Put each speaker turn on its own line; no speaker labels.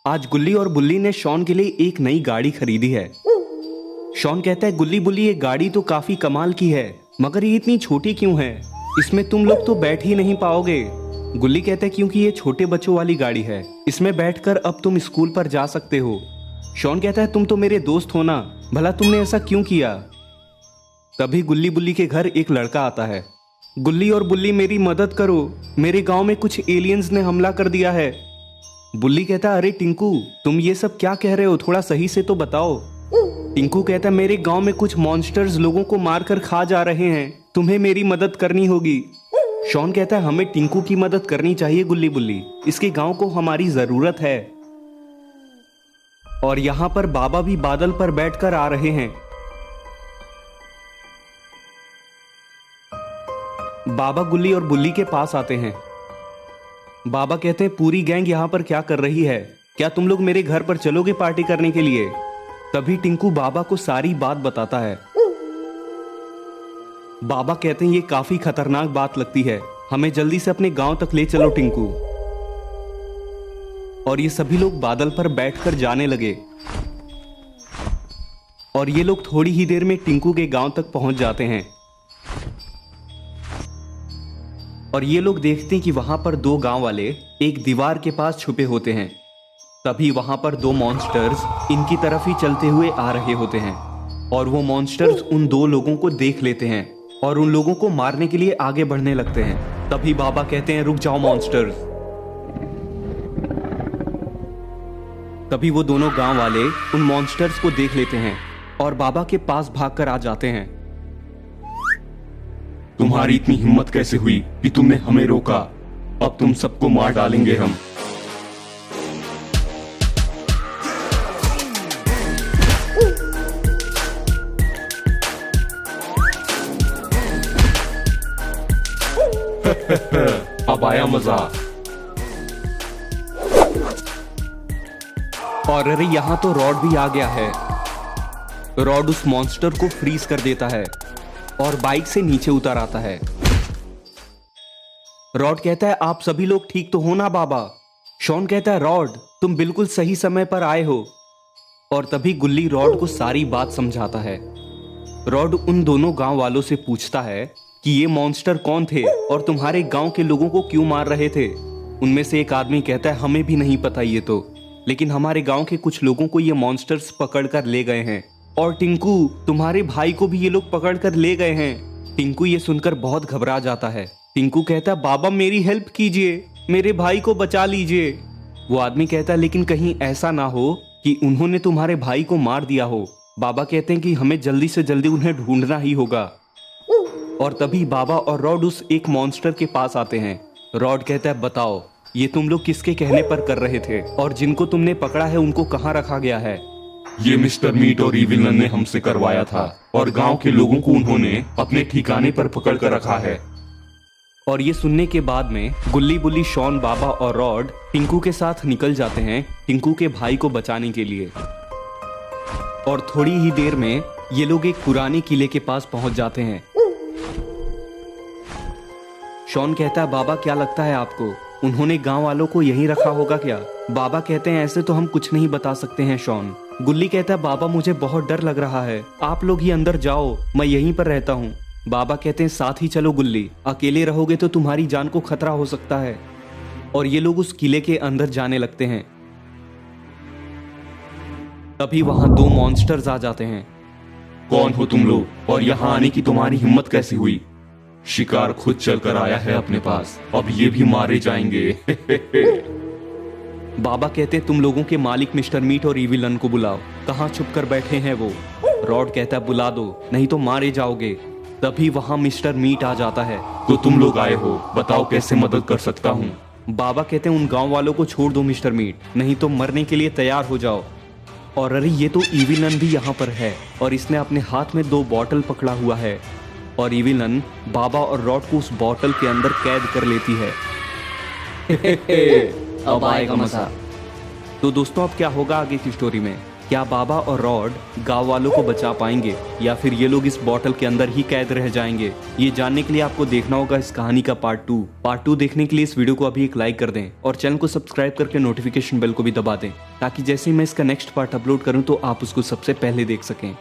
आज गुल्ली और बुल्ली ने शॉन के लिए एक नई गाड़ी खरीदी है। शॉन कहता है, गुल्ली बुल्ली ये गाड़ी तो काफी कमाल की है, मगर ये इतनी छोटी क्यों है? इसमें तुम लोग तो बैठ ही नहीं पाओगे। गुल्ली कहता है, क्योंकि ये छोटे बच्चों वाली गाड़ी है, इसमें बैठकर अब तुम स्कूल पर जा सकते हो। शॉन कहता है, तुम तो मेरे दोस्त हो ना, भला तुमने ऐसा क्यों किया? तभी गुल्ली बुल्ली के घर एक लड़का आता है। गुल्ली और बुल्ली मेरी मदद करो, मेरे गांव में कुछ एलियंस ने हमला कर दिया है। बुल्ली कहता है, अरे टिंकू तुम ये सब क्या कह रहे हो, थोड़ा सही से तो बताओ। टिंकू कहता है, मेरे गांव में कुछ मॉन्स्टर्स लोगों को मारकर खा जा रहे हैं, तुम्हें मेरी मदद करनी होगी। शॉन कहता है, हमें टिंकू की मदद करनी चाहिए गुल्ली बुल्ली, इसके गांव को हमारी जरूरत है। और यहां पर बाबा भी बादल पर बैठकर आ रहे हैं। बाबा गुल्ली और बुल्ली के पास आते हैं। बाबा कहते हैं, पूरी गैंग यहां पर क्या कर रही है? क्या तुम लोग मेरे घर पर चलोगे पार्टी करने के लिए? तभी टिंकू बाबा को सारी बात बताता है। बाबा कहते हैं, ये काफी खतरनाक बात लगती है, हमें जल्दी से अपने गांव तक ले चलो टिंकू। और ये सभी लोग बादल पर बैठकर जाने लगे। और ये लोग थोड़ी ही देर में टिंकू के गांव तक पहुंच जाते हैं। और ये लोग देखते हैं कि वहां पर दो गांव वाले एक दीवार के पास छुपे होते हैं। तभी वहां पर दो मॉन्स्टर्स इनकी तरफ ही चलते हुए आ रहे होते हैं। और वो मॉन्स्टर्स उन दो लोगों को देख लेते हैं और उन लोगों को मारने के लिए आगे बढ़ने लगते हैं। तभी बाबा कहते हैं, रुक जाओ मॉन्स्टर्स। तभी वो दोनों गांव वाले उन मॉन्स्टर्स को देख लेते हैं और बाबा के पास भागकर आ जाते हैं।
तुम्हारी इतनी हिम्मत कैसे हुई कि तुमने हमें रोका? अब तुम सबको मार डालेंगे हम। अब आया मजा।
और अरे यहां तो रॉड भी आ गया है। रॉड उस मॉन्स्टर को फ्रीज कर देता है और बाइक से नीचे उतर आता है। रॉड कहता है, आप सभी लोग ठीक तो हो ना बाबा? शॉन कहता है, रॉड तुम बिल्कुल सही समय पर आए हो। और तभी गुल्ली रॉड को सारी बात समझाता है। रॉड उन दोनों गांव वालों से पूछता है कि ये मॉन्स्टर कौन थे और तुम्हारे गांव के लोगों को क्यों मार रहे थे। उनमें से एक आदमी कहता है, हमें भी नहीं पता ये तो, लेकिन हमारे गांव के कुछ लोगों को ये मॉन्स्टर्स पकड़कर ले गए हैं। और टिंकू तुम्हारे भाई को भी ये लोग पकड़कर ले गए हैं। टिंकू ये सुनकर बहुत घबरा जाता है। टिंकू कहता है, बाबा मेरी हेल्प कीजिए, मेरे भाई को बचा लीजिए। वो आदमी कहता है, लेकिन कहीं ऐसा ना हो कि उन्होंने तुम्हारे भाई को मार दिया हो। बाबा कहते हैं कि हमें जल्दी से जल्दी उन्हें ढूंढना ही होगा। और तभी बाबा और रॉड उस एक मॉन्स्टर के पास आते हैं। रॉड कहता है, बताओ ये तुम लोग किसके कहने पर कर रहे थे, और जिनको तुमने पकड़ा है उनको कहाँ रखा गया है?
ये मिस्टर मीट और इविलन ने हमसे करवाया था और गांव के लोगों को उन्होंने अपने ठिकाने पर पकड़ कर रखा है।
और ये सुनने के बाद में गुल्ली बुल्ली, शॉन, बाबा और रॉड टिंकू के साथ निकल जाते हैं टिंकू के भाई को बचाने के लिए। और थोड़ी ही देर में ये लोग एक पुराने किले के पास पहुंच जाते हैं। शॉन कहता है, बाबा क्या लगता है आपको, उन्होंने गांव वालों को यहीं रखा होगा क्या? बाबा कहते हैं, ऐसे तो हम कुछ नहीं बता सकते हैं शॉन। गुल्ली कहता है, बाबा मुझे बहुत डर लग रहा है, आप लोग ही अंदर जाओ, मैं यहीं पर रहता हूँ। बाबा कहते हैं, साथ ही चलो गुल्ली, अकेले रहोगे तो तुम्हारी जान को खतरा हो सकता है। और ये लोग उस किले के अंदर जाने लगते हैं। तभी वहां दो मॉन्स्टर्स आ जाते हैं।
कौन हो तुम लोग और यहाँ आने की तुम्हारी हिम्मत कैसे हुई? शिकार खुद चलकर आया है अपने पास, अब ये भी मारे जाएंगे।
बाबा कहते हैं, तुम लोगों के मालिक मिस्टर मीट और इविलन को बुलाओ, कहाँ छुप कर बैठे हैं वो? रॉड कहता है, बुला दो, नहीं तो मारे जाओगे। तभी वहां मिस्टर मीट आ जाता है।
तो तुम लोग आए हो, बताओ कैसे मदद कर सकता हूँ?
बाबा कहते हैं, उन गांव वालों को छोड़ दो मिस्टर मीट, नहीं तो मरने के लिए तैयार हो जाओ। और अरे ये तो इविलन भी यहाँ पर है और इसने अपने हाथ में 2 बॉटल पकड़ा हुआ है। और इविलन बाबा और रॉड को उस बॉटल के अंदर कैद कर लेती है।
अब आएगा मजा।
तो दोस्तों अब क्या होगा आगे की स्टोरी में, क्या बाबा और रॉड गांव वालों को बचा पाएंगे या फिर ये लोग इस बॉटल के अंदर ही कैद रह जाएंगे? ये जानने के लिए आपको देखना होगा इस कहानी का पार्ट 2 देखने के लिए इस वीडियो को अभी एक लाइक कर दें और चैनल को सब्सक्राइब करके नोटिफिकेशन बेल को भी दबा दें, ताकि जैसे ही मैं इसका नेक्स्ट पार्ट अपलोड करूं तो आप उसको सबसे पहले देख सकें।